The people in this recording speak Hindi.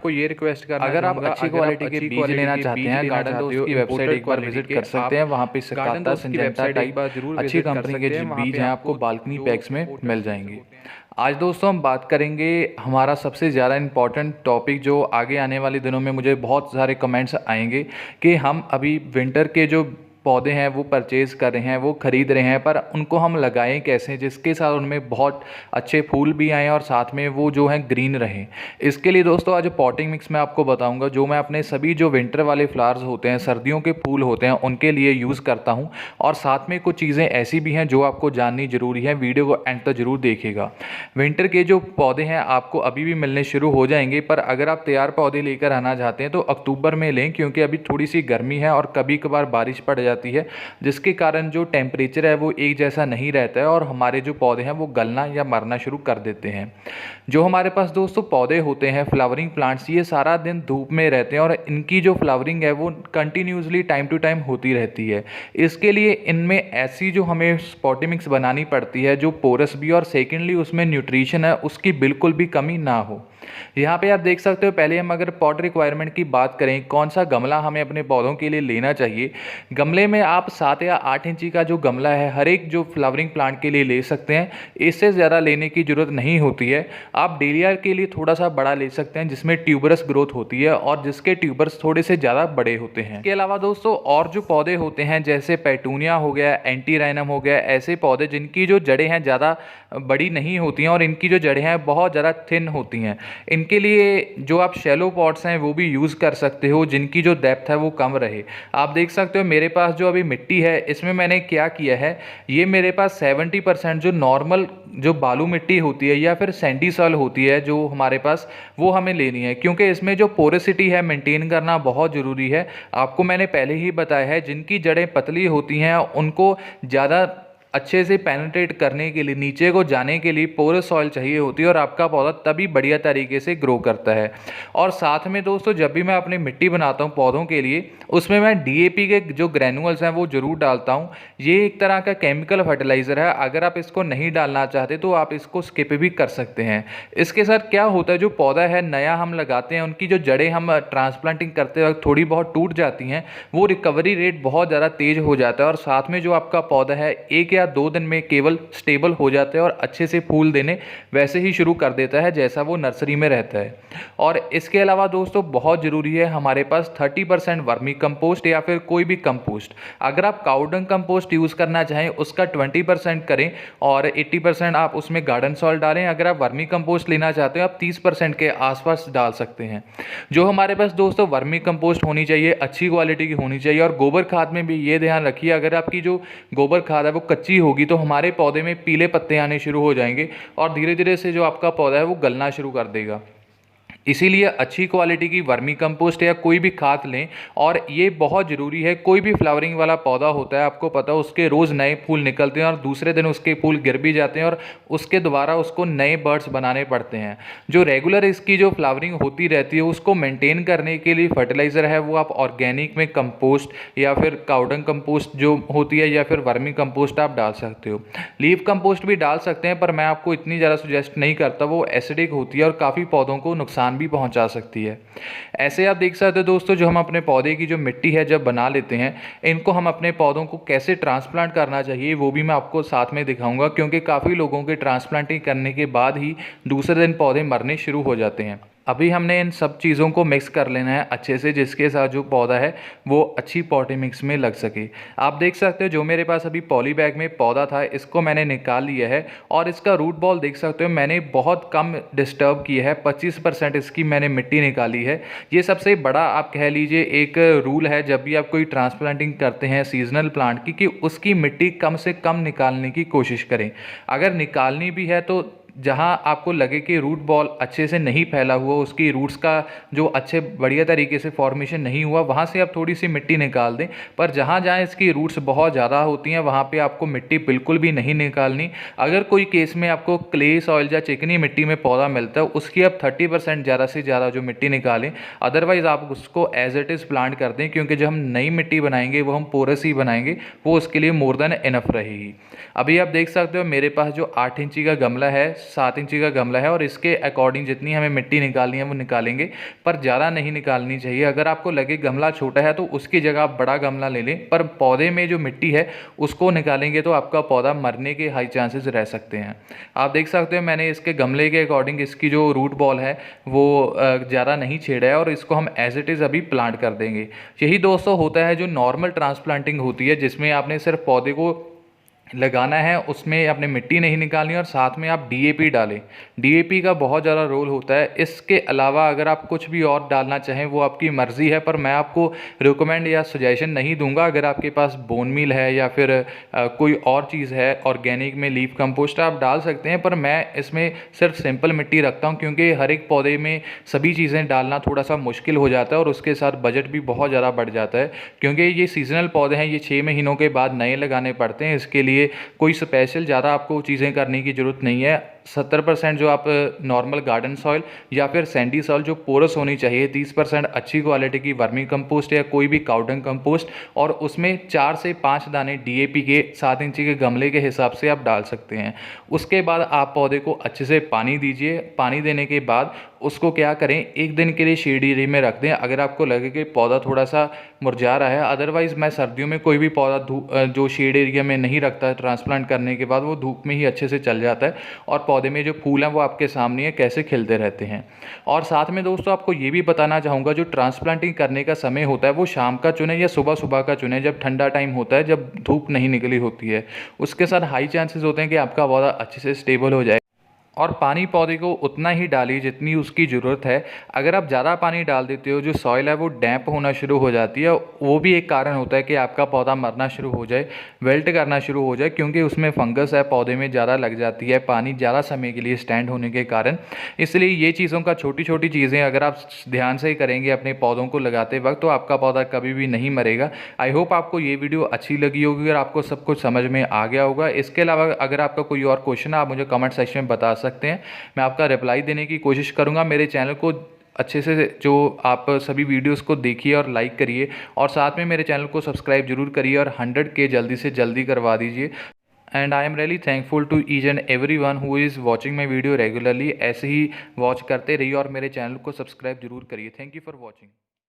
आपको ये रिक्वेस्ट करना अगर आप चाहूँगा, अच्छी अगर आप क्वालिटी के अच्छी बीज क्वालिटी लेना के चाहते बीज हैं, लेना गार्डन चाहते दोस्त हो की वेबसाइट इम्पोर्टेड एक बार क्वालिटी विजिट के, कर सकते हैं। आप वहाँ पे गार्डन सिकाता दोस्त की सिंजेंटा वेबसाइट एक टाइप बार ज़रूर अच्छी विजिट कर कंपनी के सकते हैं। वहाँ बीज पे हैं, आपको आपको बालकनी जो पैक्स में इम्पोर्टेड मिल बीज जाएंगे। होते हैं। आज दोस्तों हम बात करेंगे हमारा सबसे ज़्यादा इम्पॉर्टेंट टॉपिक, जो आगे आने वाले दिनों में मुझे बहुत सारे कमेंट्स आएंगे कि हम अभी विंटर के जो पौधे हैं वो परचेज़ कर रहे हैं, वो ख़रीद रहे हैं, पर उनको हम लगाएं कैसे जिसके साथ उनमें बहुत अच्छे फूल भी आएँ और साथ में वो जो है ग्रीन रहें। इसके लिए दोस्तों आज पॉटिंग मिक्स मैं आपको बताऊंगा, जो मैं अपने सभी जो विंटर वाले फ्लावर्स होते हैं, सर्दियों के फूल होते हैं, उनके लिए यूज़ करता हूं। और साथ में कुछ चीज़ें ऐसी भी हैं जो आपको जाननी ज़रूरी है, वीडियो को एंड तक जरूर देखिएगा। विंटर के जो पौधे हैं आपको अभी भी मिलने शुरू हो जाएंगे, पर अगर आप तैयार पौधे लेकर आना चाहते हैं तो अक्टूबर में लें, क्योंकि अभी थोड़ी सी गर्मी है और कभी कभार बारिश पड़ जाती है, जिसके कारण जो टेम्परेचर है वो एक जैसा नहीं रहता है और हमारे जो पौधे हैं वो गलना या मरना शुरू कर देते हैं। जो हमारे पास दोस्तों पौधे होते हैं, फ्लावरिंग प्लांट्स, ये सारा दिन धूप में रहते हैं और इनकी जो फ्लावरिंग है वो कंटिन्यूसली टाइम टू टाइम होती रहती है। इसके लिए इनमें ऐसी जो हमें स्पॉटी मिक्स बनानी पड़ती है जो पोरस भी, और सेकेंडली उसमें न्यूट्रिशन है उसकी बिल्कुल भी कमी ना हो। यहाँ पे आप देख सकते हो, पहले हम अगर पॉट रिक्वायरमेंट की बात करें, कौन सा गमला हमें अपने पौधों के लिए लेना चाहिए। गमले में आप 7 या 8 इंची का जो गमला है हर एक जो फ्लावरिंग प्लांट के लिए ले सकते हैं, इससे ज़्यादा लेने की ज़रूरत नहीं होती है। आप डेलिया के लिए थोड़ा सा बड़ा ले सकते हैं जिसमें ट्यूबरस ग्रोथ होती है और जिसके ट्यूबर्स थोड़े से ज़्यादा बड़े होते हैं। इसके अलावा दोस्तों और जो पौधे होते हैं जैसे पेटूनिया हो गया, एंटीराइनम हो गया, ऐसे पौधे जिनकी जो जड़ें हैं ज़्यादा बड़ी नहीं होती हैं और इनकी जो जड़ें हैं बहुत ज़्यादा थिन होती हैं, इनके लिए जो आप शैलो पॉट्स हैं वो भी यूज़ कर सकते हो, जिनकी जो डेप्थ है वो कम रहे। आप देख सकते हो मेरे पास जो अभी मिट्टी है इसमें मैंने क्या किया है, ये मेरे पास 70% जो नॉर्मल जो बालू मिट्टी होती है या फिर सैंडी सॉइल होती है जो हमारे पास, वो हमें लेनी है, क्योंकि इसमें जो पोरोसिटी है मेंटेन करना बहुत ज़रूरी है। आपको मैंने पहले ही बताया है, जिनकी जड़ें पतली होती हैं उनको ज़्यादा अच्छे से पेनिट्रेट करने के लिए, नीचे को जाने के लिए पोरस सॉइल चाहिए होती है और आपका पौधा तभी बढ़िया तरीके से ग्रो करता है। और साथ में दोस्तों जब भी मैं अपनी मिट्टी बनाता हूँ पौधों के लिए, उसमें मैं डीएपी के जो ग्रैनुअल्स हैं वो ज़रूर डालता हूँ। ये एक तरह का केमिकल फर्टिलाइज़र है, अगर आप इसको नहीं डालना चाहते तो आप इसको स्किप भी कर सकते हैं। इसके साथ क्या होता है, जो पौधा है नया हम लगाते हैं, उनकी जो जड़ें हम ट्रांसप्लांटिंग करते वक्त थोड़ी बहुत टूट जाती हैं, वो रिकवरी रेट बहुत ज़्यादा तेज़ हो जाता है और साथ में जो आपका पौधा है 1 या 2 दिन में केवल स्टेबल हो जाता है और अच्छे से फूल देने वैसे ही शुरू कर देता है जैसा वो नर्सरी में रहता है। और इसके अलावा दोस्तों बहुत ज़रूरी है हमारे पास 30% वर्मी कंपोस्ट या फिर कोई भी कंपोस्ट। अगर आप काउडंग कंपोस्ट यूज़ करना चाहें उसका 20% करें और 80% आप उसमें गार्डन सॉइल डालें। अगर आप वर्मी कंपोस्ट लेना चाहते हो आप 30% के आसपास डाल सकते हैं। जो हमारे पास दोस्तों वर्मी कंपोस्ट होनी चाहिए, अच्छी क्वालिटी की होनी चाहिए। और गोबर खाद में भी ये ध्यान रखिए, अगर आपकी जो गोबर खाद है वो कच्ची होगी तो हमारे पौधे में पीले पत्ते आने शुरू हो जाएंगे और धीरे धीरे से जो आपका पौधा है वो गलना शुरू कर देगा। इसीलिए अच्छी क्वालिटी की वर्मी कंपोस्ट या कोई भी खाद लें। और ये बहुत ज़रूरी है, कोई भी फ्लावरिंग वाला पौधा होता है आपको पता है उसके रोज़ नए फूल निकलते हैं और दूसरे दिन उसके फूल गिर भी जाते हैं और उसके दोबारा उसको नए बर्ड्स बनाने पड़ते हैं। जो रेगुलर इसकी जो फ्लावरिंग होती रहती है उसको मेंटेन करने के लिए फर्टिलाइज़र है वो आप ऑर्गेनिक में कंपोस्ट या फिर काउडंग कंपोस्ट जो होती है या फिर वर्मी कंपोस्ट आप डाल सकते हो। लीफ कंपोस्ट भी डाल सकते हैं, पर मैं आपको इतनी ज़्यादा सुजेस्ट नहीं करता, वो एसिडिक होती है और काफ़ी पौधों को नुकसान भी पहुंचा सकती है। ऐसे आप देख सकते हो दोस्तों, जो हम अपने पौधे की जो मिट्टी है जब बना लेते हैं, इनको हम अपने पौधों को कैसे ट्रांसप्लांट करना चाहिए वो भी मैं आपको साथ में दिखाऊंगा, क्योंकि काफ़ी लोगों के ट्रांसप्लांटिंग करने के बाद ही दूसरे दिन पौधे मरने शुरू हो जाते हैं। अभी हमने इन सब चीज़ों को मिक्स कर लेना है अच्छे से, जिसके साथ जो पौधा है वो अच्छी पॉटी मिक्स में लग सके। आप देख सकते हो जो मेरे पास अभी पॉली बैग में पौधा था इसको मैंने निकाल लिया है और इसका रूट बॉल देख सकते हो मैंने बहुत कम डिस्टर्ब किया है, 25% इसकी मैंने मिट्टी निकाली है। ये सबसे बड़ा आप कह लीजिए एक रूल है जब भी आप कोई ट्रांसप्लांटिंग करते हैं सीजनल प्लांट की, कि उसकी मिट्टी कम से कम निकालने की कोशिश करें। अगर निकालनी भी है तो जहाँ आपको लगे कि रूट बॉल अच्छे से नहीं फैला हुआ, उसकी रूट्स का जो अच्छे बढ़िया तरीके से फॉर्मेशन नहीं हुआ, वहाँ से आप थोड़ी सी मिट्टी निकाल दें। पर जहाँ जहाँ इसकी रूट्स बहुत ज़्यादा होती हैं वहाँ पे आपको मिट्टी बिल्कुल भी नहीं निकालनी। अगर कोई केस में आपको क्ले सॉइल या चिकनी मिट्टी में पौधा मिलता है उसकी आप 30% ज़्यादा से ज़्यादा जो मिट्टी निकालें, अदरवाइज़ आप उसको एज इट इज़ प्लांट कर दें, क्योंकि जब हम नई मिट्टी बनाएंगे वो हम पोरस ही बनाएंगे, वो उसके लिए मोर देन इनफ रहेगी। अभी आप देख सकते हो मेरे पास जो 8 इंची का गमला है 7 इंची का गमला है और इसके अकॉर्डिंग जितनी हमें मिट्टी निकालनी है वो निकालेंगे, पर ज़्यादा नहीं निकालनी चाहिए। अगर आपको लगे गमला छोटा है तो उसकी जगह आप बड़ा गमला ले लें, पर पौधे में जो मिट्टी है उसको निकालेंगे तो आपका पौधा मरने के हाई चांसेस रह सकते हैं। आप देख सकते हो मैंने इसके गमले के अकॉर्डिंग इसकी जो रूट बॉल है वो ज़्यादा नहीं छेड़ा है और इसको हम एज इट इज़ अभी प्लांट कर देंगे। यही दोस्तों होता है जो नॉर्मल ट्रांसप्लांटिंग होती है, जिसमें आपने सिर्फ पौधे को लगाना है, उसमें आपने मिट्टी नहीं निकालनी और साथ में आप डीएपी डालें। डीएपी का बहुत ज़्यादा रोल होता है। इसके अलावा अगर आप कुछ भी और डालना चाहें वो आपकी मर्ज़ी है, पर मैं आपको रिकमेंड या सजेशन नहीं दूंगा। अगर आपके पास बोन मील है या फिर कोई और चीज़ है ऑर्गेनिक में लीफ कंपोस्ट आप डाल सकते हैं, पर मैं इसमें सिर्फ सिंपल मिट्टी रखता हूँ क्योंकि हर एक पौधे में सभी चीज़ें डालना थोड़ा सा मुश्किल हो जाता है और उसके साथ बजट भी बहुत ज़्यादा बढ़ जाता है, क्योंकि ये सीजनल पौधे हैं, ये 6 महीनों के बाद नए लगाने पड़ते हैं। इसके लिए कोई स्पेशल ज़्यादा आपको चीज़ें करने की ज़रूरत नहीं है। 70% जो आप नॉर्मल गार्डन सॉइल या फिर सैंडी सॉइल जो पोरस होनी चाहिए, 30% अच्छी क्वालिटी की वर्मी कंपोस्ट या कोई भी काउडंग कंपोस्ट, और उसमें 4 से 5 दाने डीएपी के 7 इंची के गमले के हिसाब से आप डाल सकते हैं। उसके बाद आप पौधे को अच्छे से पानी दीजिए। पानी देने के बाद उसको क्या करें, एक दिन के लिए शेड एरिया में रख दें अगर आपको लगे कि पौधा थोड़ा सा मुरझा रहा है। अदरवाइज़ मैं सर्दियों में कोई भी पौधा जो शेड एरिया में नहीं रखता है, ट्रांसप्लांट करने के बाद वो धूप में ही अच्छे से चल जाता है और पौधे में जो फूल हैं वो आपके सामने है कैसे खिलते रहते हैं। और साथ में दोस्तों आपको ये भी बताना चाहूँगा, जो ट्रांसप्लांटिंग करने का समय होता है वो शाम का चुने या सुबह सुबह का चुने, जब ठंडा टाइम होता है, जब धूप नहीं निकली होती है। उसके साथ हाई चांसेस होते हैं कि आपका पौधा अच्छे से स्टेबल हो जाए। और पानी पौधे को उतना ही डालिए जितनी उसकी ज़रूरत है। अगर आप ज़्यादा पानी डाल देते हो, जो सॉइल है वो डैम्प होना शुरू हो जाती है, वो भी एक कारण होता है कि आपका पौधा मरना शुरू हो जाए, वेल्ट करना शुरू हो जाए, क्योंकि उसमें फंगस है पौधे में ज़्यादा लग जाती है पानी ज़्यादा समय के लिए स्टैंड होने के कारण। इसलिए ये चीज़ों का छोटी छोटी चीज़ें अगर आप ध्यान से ही करेंगे अपने पौधों को लगाते वक्त, तो आपका पौधा कभी भी नहीं मरेगा। आई होप आपको ये वीडियो अच्छी लगी होगी और आपको सब कुछ समझ में आ गया होगा। इसके अलावा अगर आपका कोई और क्वेश्चन है आप मुझे कमेंट सेक्शन में बता सकते हैं, मैं आपका रिप्लाई देने की कोशिश करूंगा। मेरे चैनल को अच्छे से जो आप सभी वीडियोस को देखिए और लाइक करिए, और साथ में मेरे चैनल को सब्सक्राइब जरूर करिए और 100K जल्दी से जल्दी करवा दीजिए। And I am really thankful to each and every one who is watching my video regularly. ऐसे ही वॉच करते रहिए और मेरे चैनल को सब्सक्राइब जरूर करिए। Thank you for watching.